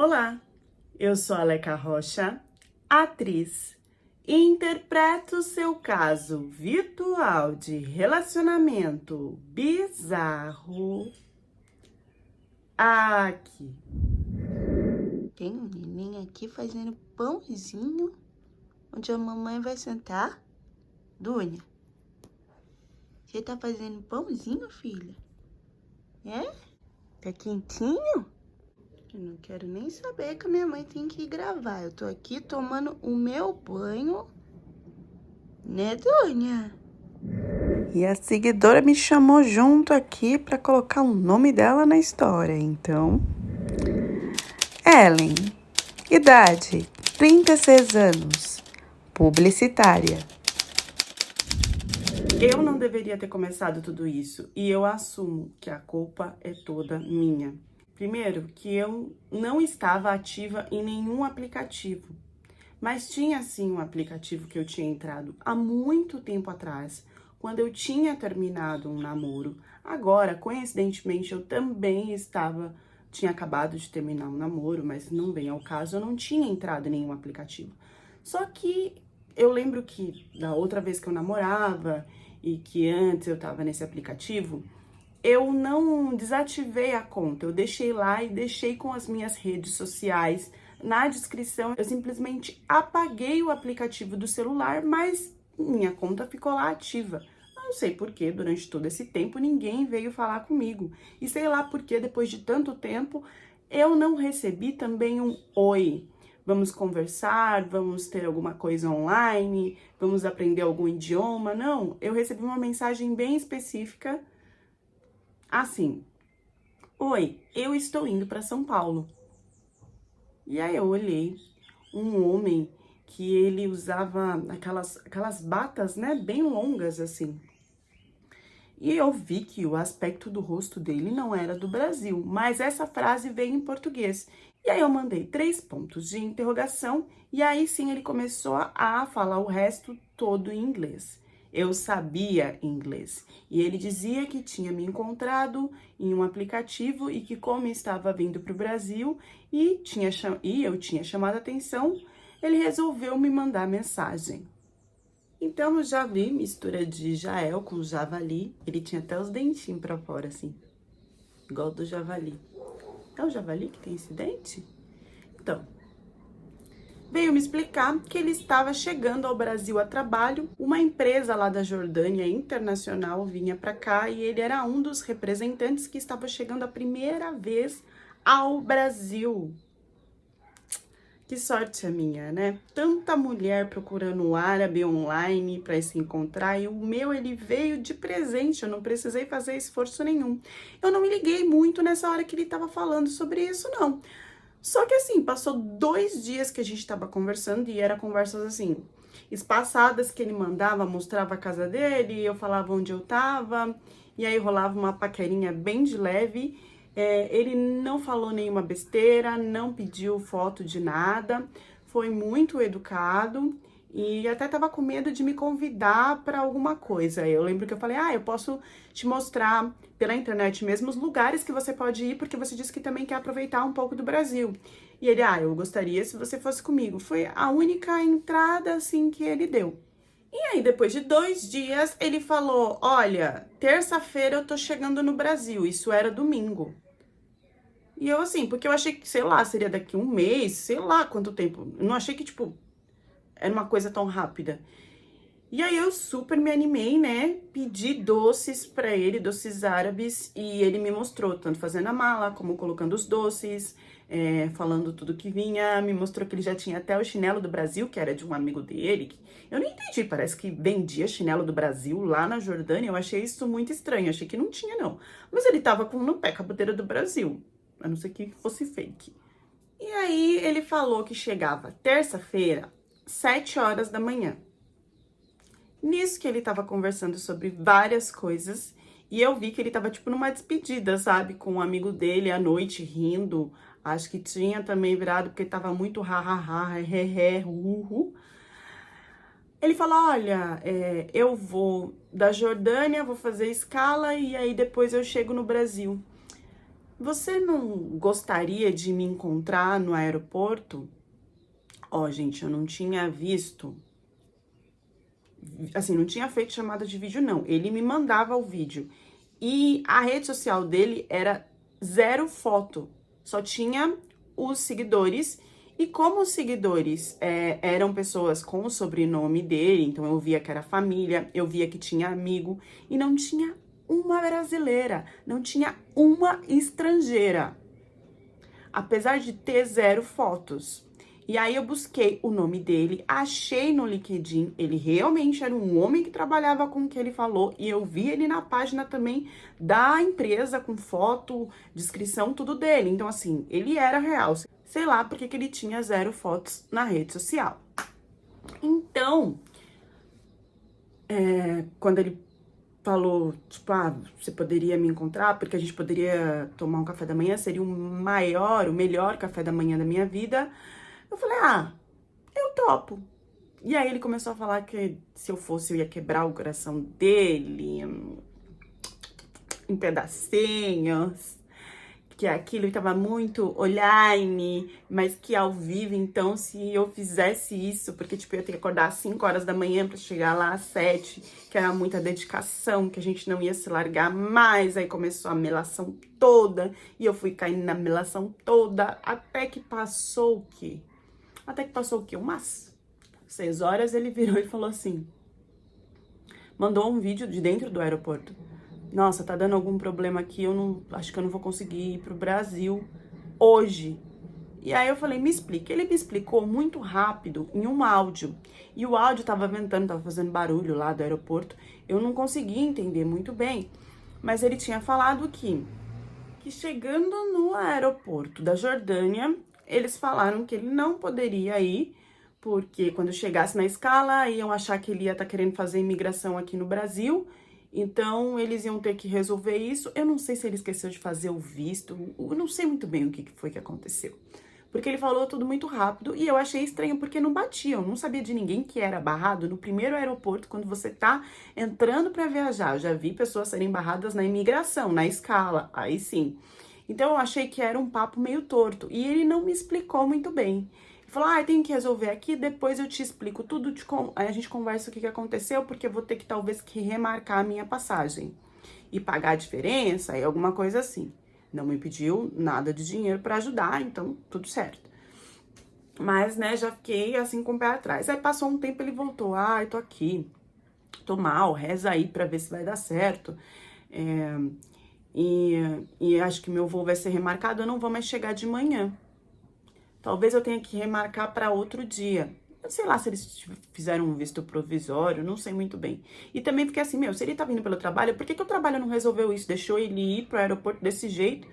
Olá, eu sou a Aleca Rocha, atriz, e interpreto seu caso virtual de relacionamento bizarro aqui. Tem um neném aqui fazendo pãozinho, onde a mamãe vai sentar. Dunia, você tá fazendo pãozinho, filha? É? Tá quentinho? Eu não quero nem saber que a minha mãe tem que ir gravar. Eu tô aqui tomando o meu banho, né, Dunia? E a seguidora me chamou junto aqui para colocar o nome dela na história, então... Ellen, idade, 36 anos, publicitária. Eu não deveria ter começado tudo isso e eu assumo que a culpa é toda minha. Primeiro, que eu não estava ativa em nenhum aplicativo, mas tinha sim um aplicativo que eu tinha entrado há muito tempo atrás, quando eu tinha terminado um namoro. Agora, coincidentemente, eu também tinha acabado de terminar um namoro, mas não vem ao caso, eu não tinha entrado em nenhum aplicativo. Só que eu lembro que da outra vez que eu namorava e que antes eu tava nesse aplicativo, eu não desativei a conta, eu deixei lá e deixei com as minhas redes sociais na descrição. Eu simplesmente apaguei o aplicativo do celular, mas minha conta ficou lá ativa. Não sei por que durante todo esse tempo ninguém veio falar comigo. E sei lá por que depois de tanto tempo eu não recebi também um oi. Vamos conversar, vamos ter alguma coisa online, vamos aprender algum idioma. Não, eu recebi uma mensagem bem específica assim: oi, eu estou indo para São Paulo. E aí eu olhei um homem que ele usava aquelas batas, né, bem longas assim. E eu vi que o aspecto do rosto dele não era do Brasil, mas essa frase veio em português. E aí eu mandei 3 pontos de interrogação e aí sim ele começou a falar o resto todo em inglês. Eu sabia inglês e ele dizia que tinha me encontrado em um aplicativo e que como estava vindo para o Brasil e eu tinha chamado a atenção, ele resolveu me mandar mensagem. Então eu já vi mistura de Jael com javali. Ele tinha até os dentinhos pra fora, assim, igual do javali. É o javali que tem esse dente? Então, veio me explicar que ele estava chegando ao Brasil a trabalho. Uma empresa lá da Jordânia internacional vinha para cá e ele era um dos representantes que estava chegando a primeira vez ao Brasil. Que sorte a minha, né? Tanta mulher procurando um árabe online para se encontrar e o meu ele veio de presente, eu não precisei fazer esforço nenhum. Eu não me liguei muito nessa hora que ele estava falando sobre isso, não. Só que assim, passou 2 dias que a gente estava conversando e era conversas assim, espaçadas que ele mandava, mostrava a casa dele, eu falava onde eu tava, e aí rolava uma paquerinha bem de leve. Ele não falou nenhuma besteira, não pediu foto de nada, foi muito educado e até tava com medo de me convidar para alguma coisa. Eu lembro que eu falei: eu posso te mostrar pela internet mesmo os lugares que você pode ir, porque você disse que também quer aproveitar um pouco do Brasil. E ele: eu gostaria se você fosse comigo. Foi a única entrada, assim, que ele deu. E aí, depois de 2 dias, ele falou: olha, terça-feira eu tô chegando no Brasil. Isso era domingo. E eu assim, porque eu achei que, sei lá, seria daqui um mês, sei lá quanto tempo. Eu não achei que, tipo, era uma coisa tão rápida. E aí eu super me animei, né? Pedi doces pra ele, doces árabes, e ele me mostrou, tanto fazendo a mala, como colocando os doces, falando tudo que vinha. Me mostrou que ele já tinha até o chinelo do Brasil, que era de um amigo dele. Eu não entendi, parece que vendia chinelo do Brasil lá na Jordânia. Eu achei isso muito estranho, achei que não tinha, não. Mas ele tava com no pé com a bandeira do Brasil, a não ser que fosse fake. E aí ele falou que chegava terça-feira, 7 horas da manhã. Nisso que ele tava conversando sobre várias coisas, e eu vi que ele tava, tipo, numa despedida, sabe? Com um amigo dele à noite, rindo. Acho que tinha também virado, porque tava muito ha-ha-ha, he-he, hu-hu. Ele falou: olha, eu vou da Jordânia, vou fazer escala, e aí depois eu chego no Brasil. você não gostaria de me encontrar no aeroporto? Ó, gente, eu não tinha visto, assim, não tinha feito chamada de vídeo, não. Ele me mandava o vídeo. E a rede social dele era 0 foto. Só tinha os seguidores. E como os seguidores eram pessoas com o sobrenome dele, então eu via que era família, eu via que tinha amigo, e não tinha uma brasileira, não tinha uma estrangeira. Apesar de ter 0 fotos. E aí eu busquei o nome dele, achei no LinkedIn, ele realmente era um homem que trabalhava com o que ele falou, e eu vi ele na página também da empresa, com foto, descrição, tudo dele. Então, assim, ele era real. Sei lá porque que ele tinha 0 fotos na rede social. Então, quando ele falou, tipo, você poderia me encontrar, porque a gente poderia tomar um café da manhã, seria o melhor café da manhã da minha vida. Eu falei, eu topo. E aí ele começou a falar que se eu fosse, eu ia quebrar o coração dele em pedacinhos, que aquilo estava muito online, mas que ao vivo, então, se eu fizesse isso, porque, tipo, eu ia ter que acordar às 5 horas da manhã pra chegar lá às 7, que era muita dedicação, que a gente não ia se largar mais, aí começou a melação toda, e eu fui caindo na melação toda, até que passou o quê? Umas 6 horas, ele virou e falou assim, mandou um vídeo de dentro do aeroporto. Nossa, tá dando algum problema aqui, acho que eu não vou conseguir ir pro Brasil hoje. E aí eu falei, me explica. Ele me explicou muito rápido em um áudio. E o áudio tava ventando, tava fazendo barulho lá do aeroporto. Eu não conseguia entender muito bem. Mas ele tinha falado que chegando no aeroporto da Jordânia, eles falaram que ele não poderia ir, porque quando chegasse na escala, iam achar que ele ia estar querendo fazer imigração aqui no Brasil. Então, eles iam ter que resolver isso. Eu não sei se ele esqueceu de fazer o visto. Eu não sei muito bem o que foi que aconteceu. Porque ele falou tudo muito rápido e eu achei estranho porque não batia. Eu não sabia de ninguém que era barrado no primeiro aeroporto quando você tá entrando para viajar. Eu já vi pessoas serem barradas na imigração, na escala. Aí sim. Então, eu achei que era um papo meio torto. E ele não me explicou muito bem. Falou, tem que resolver aqui, depois eu te explico tudo, aí a gente conversa o que aconteceu, porque eu vou ter que talvez que remarcar a minha passagem e pagar a diferença e alguma coisa assim. Não me pediu nada de dinheiro para ajudar, então tudo certo. Mas, né, já fiquei assim com o pé atrás. Aí passou um tempo, ele voltou, eu tô aqui, tô mal, reza aí pra ver se vai dar certo. E acho que meu voo vai ser remarcado, eu não vou mais chegar de manhã. Talvez eu tenha que remarcar para outro dia. Eu sei lá se eles fizeram um visto provisório, não sei muito bem. E também fiquei assim, se ele tá vindo pelo trabalho, por que o trabalho não resolveu isso? Deixou ele ir pro aeroporto desse jeito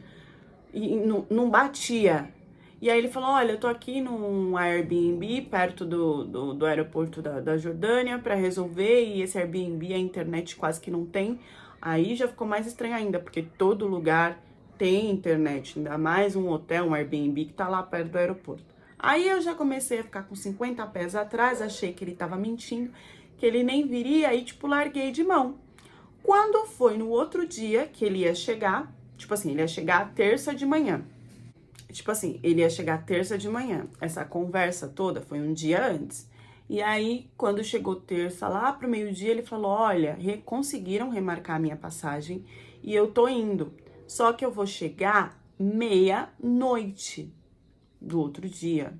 e não batia. E aí ele falou, olha, eu tô aqui num Airbnb perto do aeroporto da Jordânia para resolver, e esse Airbnb a internet quase que não tem. Aí já ficou mais estranho ainda, porque todo lugar tem internet, ainda mais um hotel, um Airbnb que tá lá perto do aeroporto. Aí eu já comecei a ficar com 50 pés atrás, achei que ele tava mentindo, que ele nem viria, aí tipo, larguei de mão. Quando foi no outro dia que ele ia chegar, tipo assim, ele ia chegar terça de manhã. Tipo assim, ele ia chegar terça de manhã. Essa conversa toda foi um dia antes. E aí, quando chegou terça, lá pro meio-dia, ele falou, olha, conseguiram remarcar a minha passagem e eu tô indo. Só que eu vou chegar meia-noite do outro dia.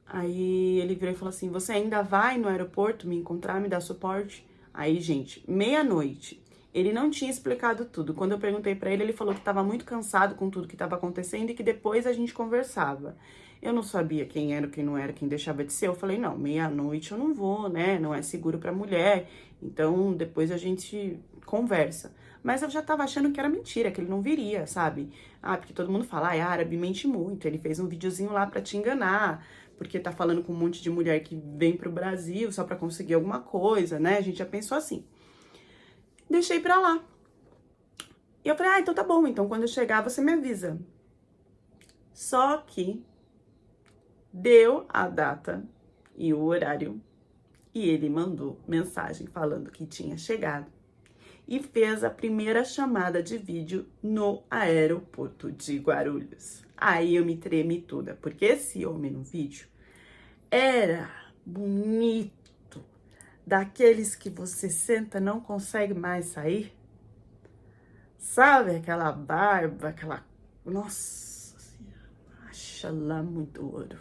Aí ele virou e falou assim, você ainda vai no aeroporto me encontrar, me dar suporte? Aí, gente, meia-noite. Ele não tinha explicado tudo. Quando eu perguntei pra ele, ele falou que tava muito cansado com tudo que tava acontecendo e que depois a gente conversava. Eu não sabia quem era, quem não era, quem deixava de ser. Eu falei, não, meia-noite eu não vou, né? Não é seguro pra mulher. Então, depois a gente conversa. Mas eu já tava achando que era mentira, que ele não viria, sabe? Porque todo mundo fala, árabe mente muito. Ele fez um videozinho lá pra te enganar, porque tá falando com um monte de mulher que vem pro Brasil só pra conseguir alguma coisa, né? A gente já pensou assim. Deixei pra lá. E eu falei, então tá bom, então quando eu chegar você me avisa. Só que deu a data e o horário e ele mandou mensagem falando que tinha chegado. e fez a primeira chamada de vídeo no aeroporto de Guarulhos. Aí eu me tremi toda, porque esse homem no vídeo era bonito, daqueles que você senta e não consegue mais sair. Sabe, aquela barba, aquela... Nossa Senhora, acha lá muito ouro.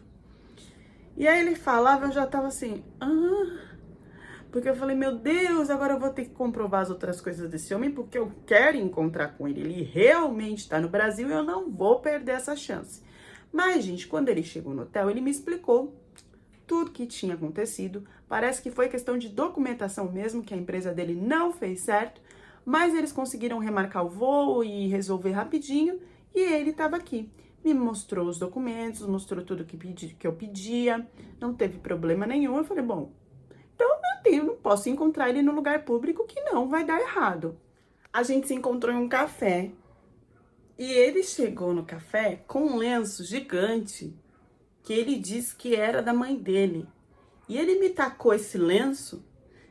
E aí ele falava, eu já tava assim... Porque eu falei, meu Deus, agora eu vou ter que comprovar as outras coisas desse homem, porque eu quero encontrar com ele. Ele realmente tá no Brasil e eu não vou perder essa chance. Mas, gente, quando ele chegou no hotel, ele me explicou tudo que tinha acontecido. Parece que foi questão de documentação mesmo, que a empresa dele não fez certo. Mas eles conseguiram remarcar o voo e resolver rapidinho. E ele estava aqui. Me mostrou os documentos, mostrou tudo que eu pedia. Não teve problema nenhum. Eu falei, bom, então eu não posso encontrar ele no lugar público que não vai dar errado. A gente se encontrou em um café. E ele chegou no café com um lenço gigante que ele disse que era da mãe dele. E ele me tacou esse lenço.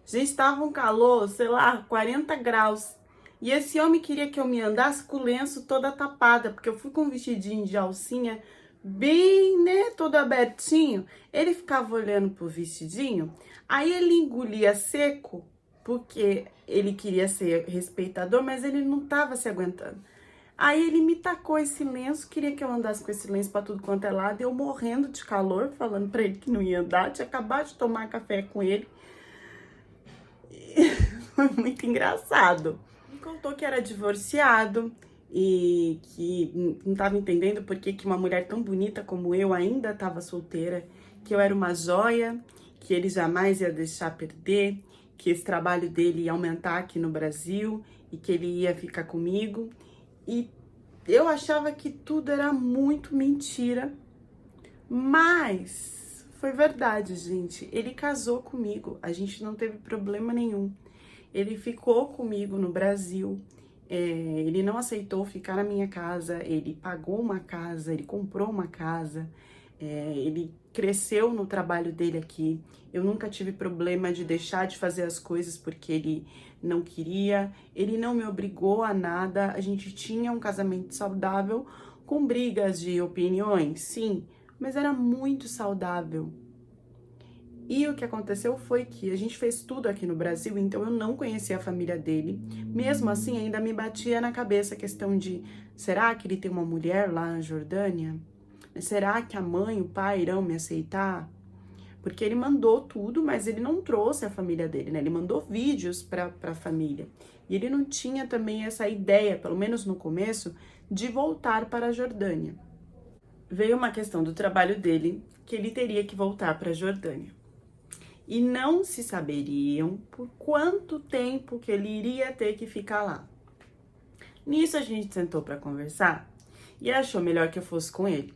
Gente, estava um calor, sei lá, 40 graus. E esse homem queria que eu me andasse com o lenço toda tapada, porque eu fui com um vestidinho de alcinha bem, né, todo abertinho. Ele ficava olhando pro vestidinho, aí ele engolia seco, porque ele queria ser respeitador, mas ele não estava se aguentando. Aí ele me tacou esse lenço, queria que eu andasse com esse lenço pra tudo quanto é lado, eu morrendo de calor, falando pra ele que não ia andar, tinha acabado de tomar café com ele. Foi muito engraçado. Me contou que era divorciado e que não estava entendendo por que uma mulher tão bonita como eu ainda estava solteira, que eu era uma joia, que ele jamais ia deixar perder, que esse trabalho dele ia aumentar aqui no Brasil e que ele ia ficar comigo. E eu achava que tudo era muito mentira, mas foi verdade, gente. Ele casou comigo, a gente não teve problema nenhum. Ele ficou comigo no Brasil, ele não aceitou ficar na minha casa, ele pagou uma casa, ele comprou uma casa, ele cresceu no trabalho dele aqui. Eu nunca tive problema de deixar de fazer as coisas porque ele não queria, ele não me obrigou a nada. A gente tinha um casamento saudável, com brigas de opiniões, sim, mas era muito saudável. E o que aconteceu foi que a gente fez tudo aqui no Brasil, então eu não conhecia a família dele. Mesmo assim, ainda me batia na cabeça a questão de, será que ele tem uma mulher lá na Jordânia? Será que a mãe e o pai irão me aceitar? Porque ele mandou tudo, mas ele não trouxe a família dele, né? Ele mandou vídeos para a família. E ele não tinha também essa ideia, pelo menos no começo, de voltar para a Jordânia. Veio uma questão do trabalho dele, que ele teria que voltar para a Jordânia. E não se saberiam por quanto tempo que ele iria ter que ficar lá. Nisso a gente sentou para conversar e achou melhor que eu fosse com ele.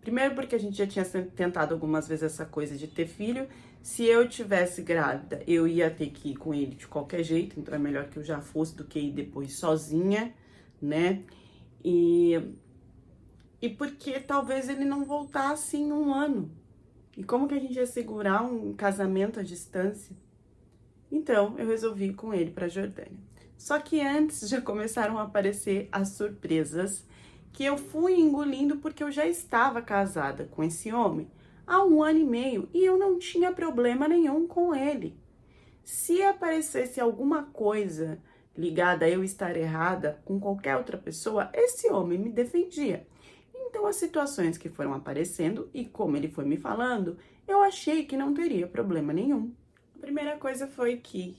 Primeiro porque a gente já tinha tentado algumas vezes essa coisa de ter filho. Se eu tivesse grávida, eu ia ter que ir com ele de qualquer jeito, então é melhor que eu já fosse do que ir depois sozinha, né? E porque talvez ele não voltasse em um ano. E como que a gente ia segurar um casamento à distância? Então, eu resolvi ir com ele para a Jordânia. Só que antes já começaram a aparecer as surpresas que eu fui engolindo porque eu já estava casada com esse homem há 1 ano e meio e eu não tinha problema nenhum com ele. Se aparecesse alguma coisa ligada a eu estar errada com qualquer outra pessoa, esse homem me defendia. Então, as situações que foram aparecendo e como ele foi me falando, eu achei que não teria problema nenhum. A primeira coisa foi que,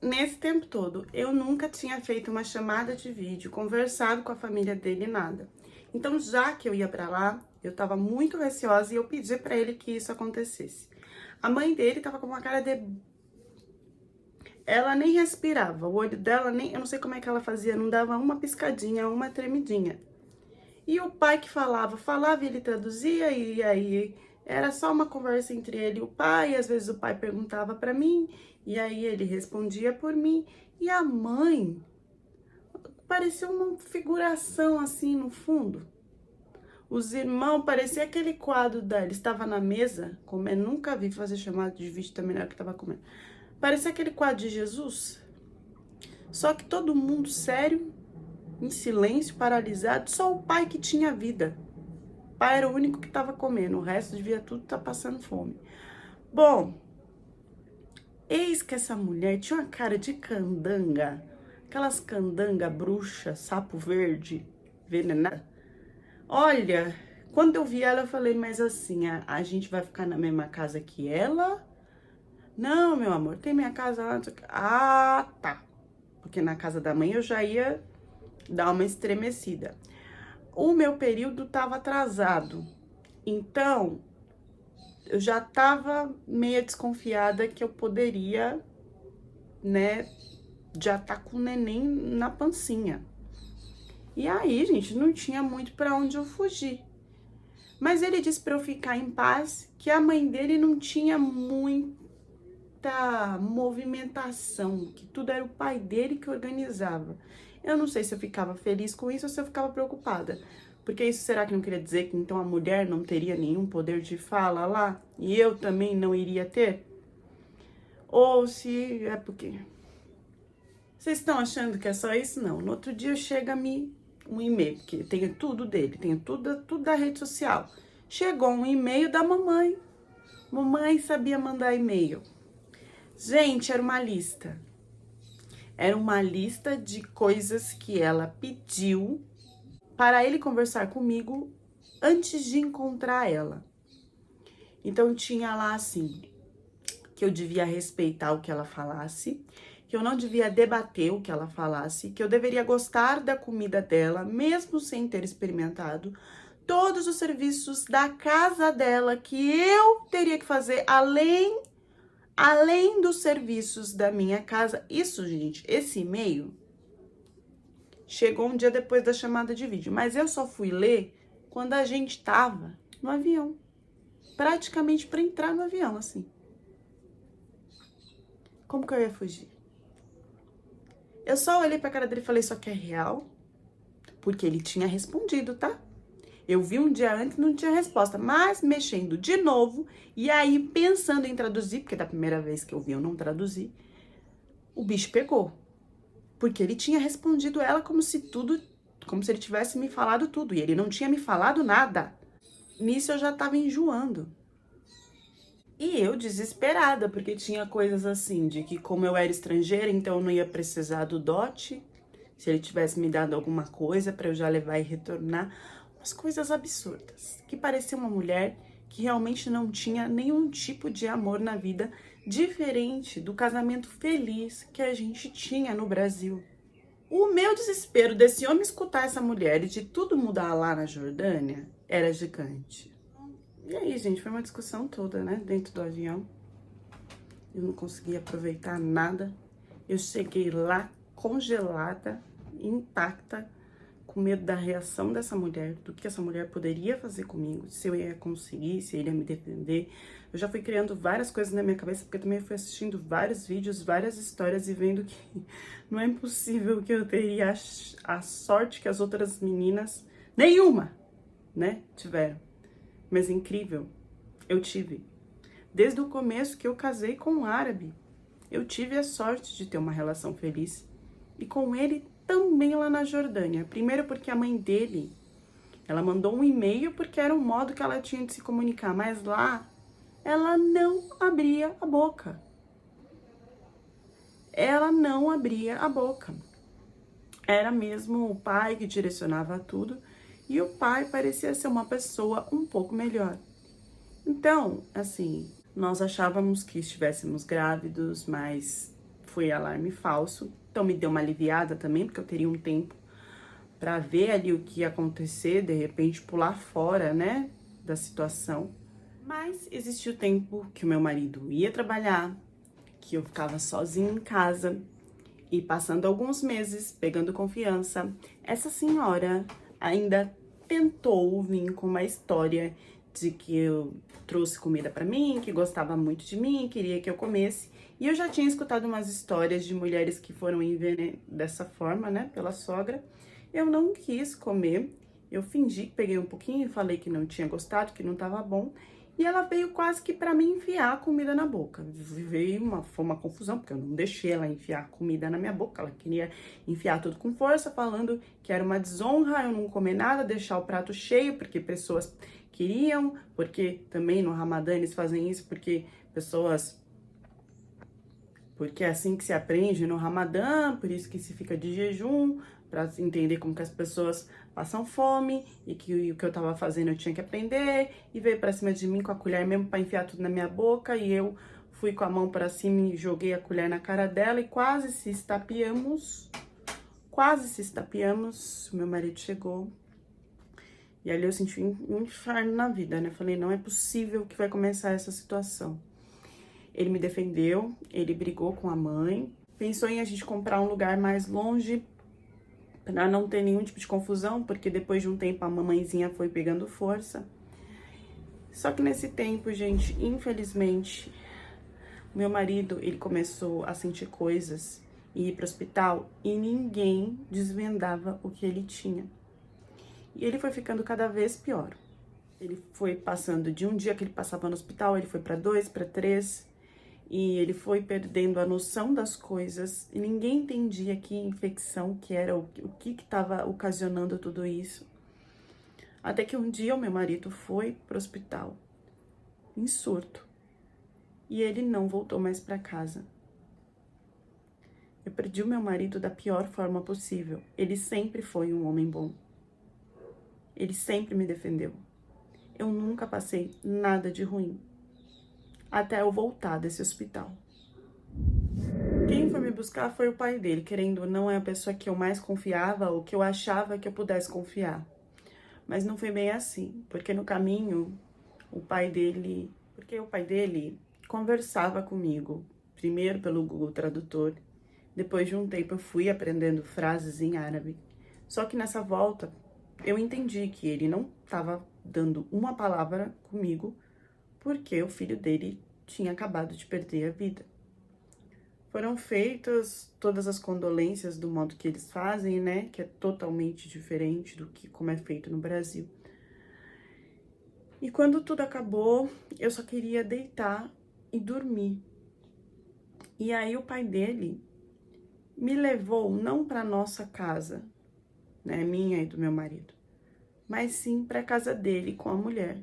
nesse tempo todo, eu nunca tinha feito uma chamada de vídeo, conversado com a família dele, nada. Então, já que eu ia pra lá, eu tava muito receosa e eu pedi pra ele que isso acontecesse. A mãe dele tava com uma cara de... Ela nem respirava, o olho dela nem... Eu não sei como é que ela fazia, não dava uma piscadinha, uma tremidinha. E o pai que falava e ele traduzia, e aí era só uma conversa entre ele e o pai, e às vezes o pai perguntava pra mim, e aí ele respondia por mim. E a mãe parecia uma figuração assim no fundo. Os irmãos, parecia aquele quadro ele estava na mesa, comendo, nunca vi fazer chamada de vídeo também na hora que estava comendo. Parecia aquele quadro de Jesus. Só que todo mundo sério, em silêncio, paralisado, só o pai que tinha vida. O pai era o único que estava comendo, o resto devia tudo estar passando fome. Bom, eis que essa mulher tinha uma cara de candanga, aquelas candanga bruxa, sapo verde, venenada. Olha, quando eu vi ela, eu falei, mas assim, a gente vai ficar na mesma casa que ela? Não, meu amor, tem minha casa lá. Ah, tá. Porque na casa da mãe eu já ia dar uma estremecida. O meu período estava atrasado, então eu já estava meio desconfiada que eu poderia, né, já tá com o neném na pancinha. E aí, gente, não tinha muito para onde eu fugir. Mas ele disse para eu ficar em paz, que a mãe dele não tinha muita movimentação, que tudo era o pai dele que organizava. Eu não sei se eu ficava feliz com isso ou se eu ficava preocupada. Porque isso será que não queria dizer que então a mulher não teria nenhum poder de fala lá? E eu também não iria ter? Ou se é porque... Vocês estão achando que é só isso? Não. No outro dia chega-me um e-mail, porque tenho tudo dele, tenho tudo da rede social. Chegou um e-mail da mamãe. Mamãe sabia mandar e-mail. Gente, era uma lista. Era uma lista de coisas que ela pediu para ele conversar comigo antes de encontrar ela. Então tinha lá assim, que eu devia respeitar o que ela falasse, que eu não devia debater o que ela falasse, que eu deveria gostar da comida dela, mesmo sem ter experimentado, todos os serviços da casa dela que eu teria que fazer além dos serviços da minha casa. Isso, gente, esse e-mail chegou um dia depois da chamada de vídeo, mas eu só fui ler quando a gente tava no avião, praticamente para entrar no avião, assim. Como que eu ia fugir? Eu só olhei pra cara dele e falei, isso aqui é real? Porque ele tinha respondido, tá? Eu vi um dia antes, não tinha resposta, mas mexendo de novo, e aí pensando em traduzir, porque da primeira vez que eu vi eu não traduzi, o bicho pegou. Porque ele tinha respondido ela como se ele tivesse me falado tudo, e ele não tinha me falado nada. Nisso eu já tava enjoando. E eu desesperada, porque tinha coisas assim, de que como eu era estrangeira, então eu não ia precisar do dote, se ele tivesse me dado alguma coisa para eu já levar e retornar. Umas coisas absurdas, que parecia uma mulher que realmente não tinha nenhum tipo de amor na vida, diferente do casamento feliz que a gente tinha no Brasil. O meu desespero desse homem escutar essa mulher e de tudo mudar lá na Jordânia era gigante. E aí, gente, foi uma discussão toda, né, dentro do avião. Eu não consegui aproveitar nada. Eu cheguei lá congelada, intacta, com medo da reação dessa mulher, do que essa mulher poderia fazer comigo, se eu ia conseguir, se ele ia me defender. Eu já fui criando várias coisas na minha cabeça, porque também fui assistindo vários vídeos, várias histórias e vendo que não é impossível que eu teria a sorte que as outras meninas, nenhuma, né, tiveram. Mas incrível, eu tive. Desde o começo que eu casei com um árabe, eu tive a sorte de ter uma relação feliz. E com ele também lá na Jordânia. Primeiro porque a mãe dele, ela mandou um e-mail porque era um modo que ela tinha de se comunicar. Mas lá, ela não abria a boca. Ela não abria a boca. Era mesmo o pai que direcionava tudo. E o pai parecia ser uma pessoa um pouco melhor. Então, assim, nós achávamos que estivéssemos grávidos, mas foi alarme falso. Então me deu uma aliviada também, porque eu teria um tempo para ver ali o que ia acontecer, de repente pular fora, né, da situação. Mas existia o tempo que o meu marido ia trabalhar, que eu ficava sozinha em casa, e passando alguns meses, pegando confiança, essa senhora ainda tentou vir com uma história de que eu trouxe comida para mim, que gostava muito de mim, queria que eu comesse. E eu já tinha escutado umas histórias de mulheres que foram envenenadas dessa forma, né, pela sogra. Eu não quis comer, eu fingi que peguei um pouquinho e falei que não tinha gostado, que não tava bom. E ela veio quase que pra me enfiar a comida na boca. Foi uma confusão, porque eu não deixei ela enfiar a comida na minha boca. Ela queria enfiar tudo com força, falando que era uma desonra eu não comer nada, deixar o prato cheio, porque pessoas queriam, porque também no Ramadã eles fazem isso, porque é assim que se aprende no Ramadã, por isso que se fica de jejum, para entender como que as pessoas passam fome, e que o que eu tava fazendo eu tinha que aprender, e veio pra cima de mim com a colher mesmo pra enfiar tudo na minha boca, e eu fui com a mão pra cima e joguei a colher na cara dela e quase se estapeamos. O meu marido chegou, e ali eu senti um inferno na vida, né? Falei, não é possível que vai começar essa situação. Ele me defendeu, ele brigou com a mãe, pensou em a gente comprar um lugar mais longe para não ter nenhum tipo de confusão, porque depois de um tempo a mamãezinha foi pegando força. Só que nesse tempo, gente, infelizmente, meu marido, ele começou a sentir coisas e ir para o hospital e ninguém desvendava o que ele tinha. E ele foi ficando cada vez pior. Ele foi passando de um dia que ele passava no hospital, ele foi para 2, para 3, e ele foi perdendo a noção das coisas e ninguém entendia que infecção que era, o que estava ocasionando tudo isso. Até que um dia o meu marido foi para o hospital em surto e ele não voltou mais para casa. Eu perdi o meu marido da pior forma possível. Ele sempre foi um homem bom. Ele sempre me defendeu. Eu nunca passei nada de ruim até eu voltar desse hospital. Quem foi me buscar foi o pai dele, querendo ou não, é a pessoa que eu mais confiava ou que eu achava que eu pudesse confiar. Mas não foi bem assim, porque no caminho, o pai dele conversava comigo, primeiro pelo Google Tradutor, depois de um tempo eu fui aprendendo frases em árabe. Só que nessa volta, eu entendi que ele não estava dando uma palavra comigo, porque o filho dele tinha acabado de perder a vida. Foram feitas todas as condolências do modo que eles fazem, né? Que é totalmente diferente do que como é feito no Brasil. E quando tudo acabou, eu só queria deitar e dormir. E aí o pai dele me levou não para nossa casa, né, minha e do meu marido, mas sim para casa dele com a mulher.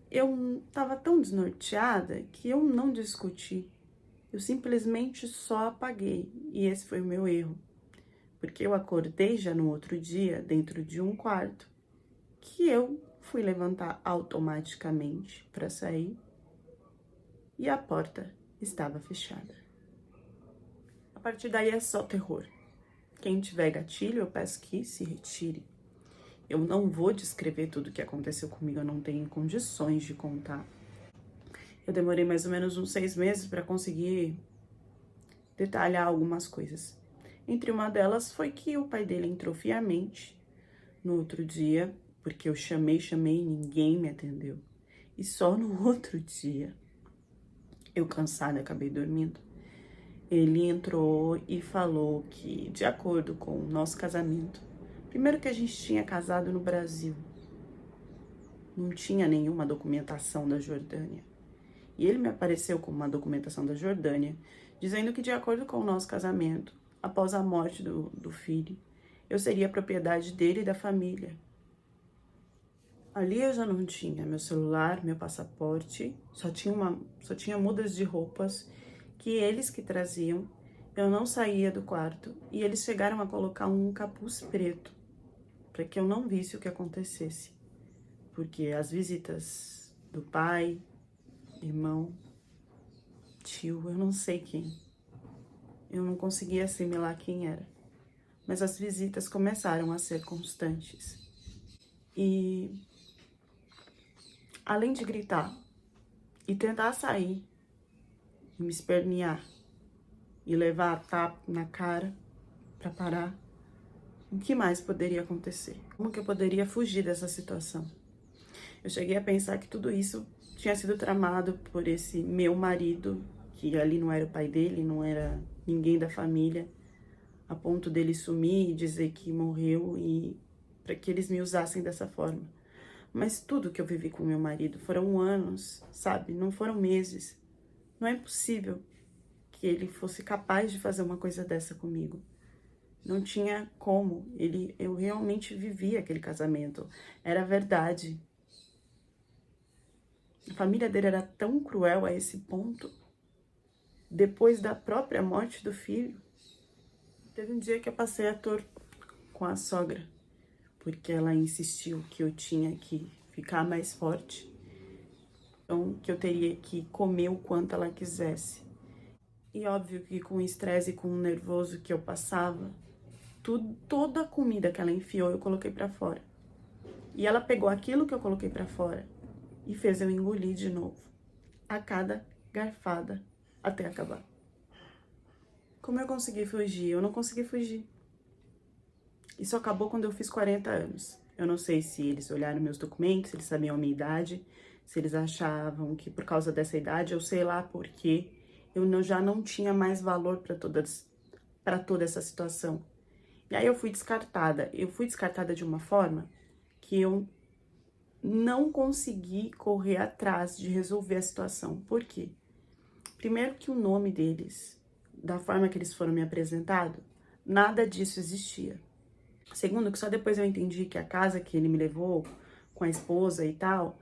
Eu estava tão desnorteada que eu não discuti. Eu simplesmente só apaguei, e esse foi o meu erro, porque eu acordei já no outro dia, dentro de um quarto, que eu fui levantar automaticamente para sair, e a porta estava fechada. A partir daí é só terror. Quem tiver gatilho, eu peço que se retire. Eu não vou descrever tudo o que aconteceu comigo, eu não tenho condições de contar. Eu demorei mais ou menos uns 6 meses para conseguir detalhar algumas coisas. Entre uma delas foi que o pai dele entrou friamente no outro dia, porque eu chamei e ninguém me atendeu. E só no outro dia, eu cansada, acabei dormindo, ele entrou e falou que, de acordo com o nosso casamento, primeiro que a gente tinha casado no Brasil, não tinha nenhuma documentação da Jordânia. E ele me apareceu com uma documentação da Jordânia, dizendo que, de acordo com o nosso casamento, após a morte do filho, eu seria propriedade dele e da família. Ali eu já não tinha meu celular, meu passaporte, só tinha mudas de roupas que eles que traziam. Eu não saía do quarto e eles chegaram a colocar um capuz preto para que eu não visse o que acontecesse, porque as visitas do pai, irmão, tio, eu não sei quem, eu não conseguia assimilar quem era, mas as visitas começaram a ser constantes. E além de gritar e tentar sair, e me espernear e levar a tapa na cara para parar, o que mais poderia acontecer? Como que eu poderia fugir dessa situação? Eu cheguei a pensar que tudo isso tinha sido tramado por esse meu marido, que ali não era o pai dele, não era ninguém da família, a ponto dele sumir e dizer que morreu e para que eles me usassem dessa forma. Mas tudo que eu vivi com meu marido foram anos, sabe? Não foram meses. Não é possível que ele fosse capaz de fazer uma coisa dessa comigo. Não tinha como. Eu realmente vivi aquele casamento. Era verdade. A família dele era tão cruel a esse ponto. Depois da própria morte do filho, teve um dia que eu passei a tour com a sogra, porque ela insistiu que eu tinha que ficar mais forte, então que eu teria que comer o quanto ela quisesse. E óbvio que com o estresse e com o nervoso que eu passava, toda a comida que ela enfiou eu coloquei pra fora. E ela pegou aquilo que eu coloquei pra fora e fez eu engolir de novo, a cada garfada, até acabar. Como eu consegui fugir? Eu não consegui fugir. Isso acabou quando eu fiz 40 anos. Eu não sei se eles olharam meus documentos, se eles sabiam a minha idade, se eles achavam que por causa dessa idade, eu sei lá por quê, já não tinha mais valor para toda essa situação. E aí eu fui descartada. Eu fui descartada de uma forma que eu não consegui correr atrás de resolver a situação. Por quê? Primeiro que o nome deles, da forma que eles foram me apresentados, nada disso existia. Segundo, que só depois eu entendi que a casa que ele me levou, com a esposa e tal,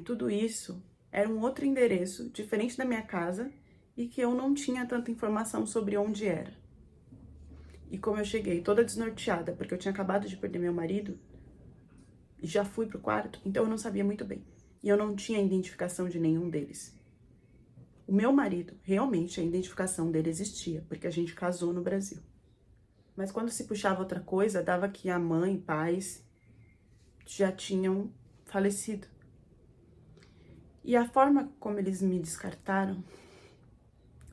tudo isso era um outro endereço, diferente da minha casa, e que eu não tinha tanta informação sobre onde era. E como eu cheguei toda desnorteada, porque eu tinha acabado de perder meu marido, e já fui pro quarto, então eu não sabia muito bem. E eu não tinha identificação de nenhum deles. O meu marido, realmente, a identificação dele existia, porque a gente casou no Brasil. Mas quando se puxava outra coisa, dava que a mãe e pais já tinham falecido. E a forma como eles me descartaram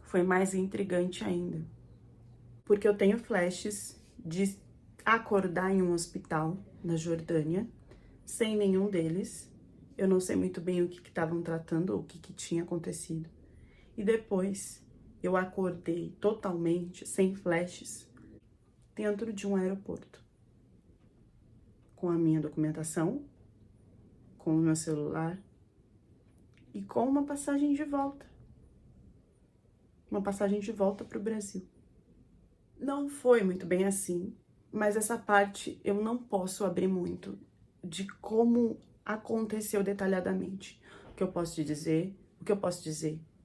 foi mais intrigante ainda. Porque eu tenho flashes de acordar em um hospital na Jordânia, sem nenhum deles. Eu não sei muito bem o que estavam tratando ou o que tinha acontecido. E depois eu acordei totalmente, sem flashes, dentro de um aeroporto. Com a minha documentação, com o meu celular e com uma passagem de volta. Uma passagem de volta para o Brasil. Não foi muito bem assim, mas essa parte eu não posso abrir muito de como aconteceu detalhadamente. O que eu posso te dizer,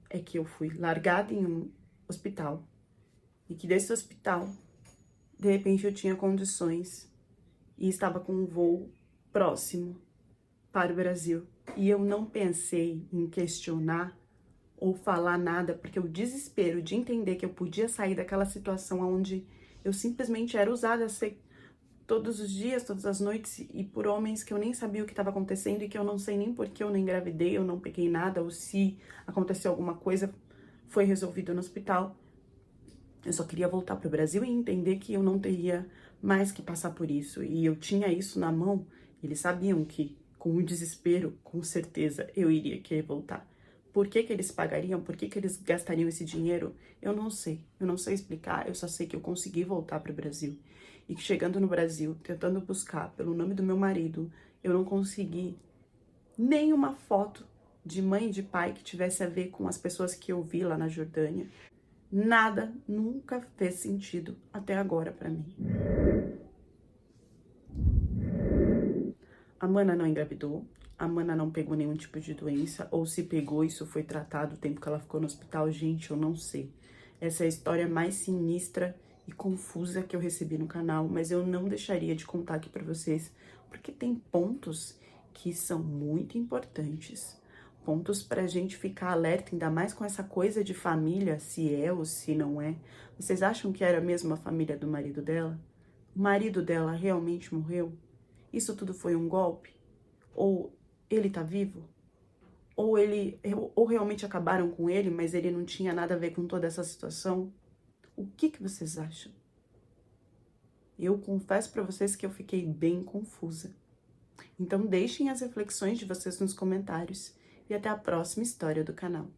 é que eu fui largada em um hospital e que desse hospital, de repente eu tinha condições e estava com um voo próximo para o Brasil. E eu não pensei em questionar ou falar nada, porque o desespero de entender que eu podia sair daquela situação onde eu simplesmente era usada todos os dias, todas as noites, e por homens que eu nem sabia o que estava acontecendo e que eu não sei nem por que eu não engravidei, eu não peguei nada, ou se aconteceu alguma coisa, foi resolvido no hospital. Eu só queria voltar para o Brasil e entender que eu não teria mais que passar por isso. E eu tinha isso na mão, eles sabiam que, com o desespero, com certeza, eu iria querer voltar. Por que eles pagariam? Por que eles gastariam esse dinheiro? Eu não sei explicar, eu só sei que eu consegui voltar para o Brasil. E que chegando no Brasil, tentando buscar pelo nome do meu marido, eu não consegui nenhuma foto de mãe e de pai que tivesse a ver com as pessoas que eu vi lá na Jordânia. Nada nunca fez sentido até agora para mim. A Mana não engravidou, a Mana não pegou nenhum tipo de doença, ou se pegou, isso foi tratado o tempo que ela ficou no hospital, gente, eu não sei. Essa é a história mais sinistra e confusa que eu recebi no canal, mas eu não deixaria de contar aqui pra vocês, porque tem pontos que são muito importantes. Pontos pra gente ficar alerta, ainda mais com essa coisa de família, se é ou se não é. Vocês acham que era mesmo a família do marido dela? O marido dela realmente morreu? Isso tudo foi um golpe? Ou ele tá vivo? Ou realmente acabaram com ele, mas ele não tinha nada a ver com toda essa situação? O que vocês acham? Eu confesso pra vocês que eu fiquei bem confusa. Então deixem as reflexões de vocês nos comentários e até a próxima história do canal.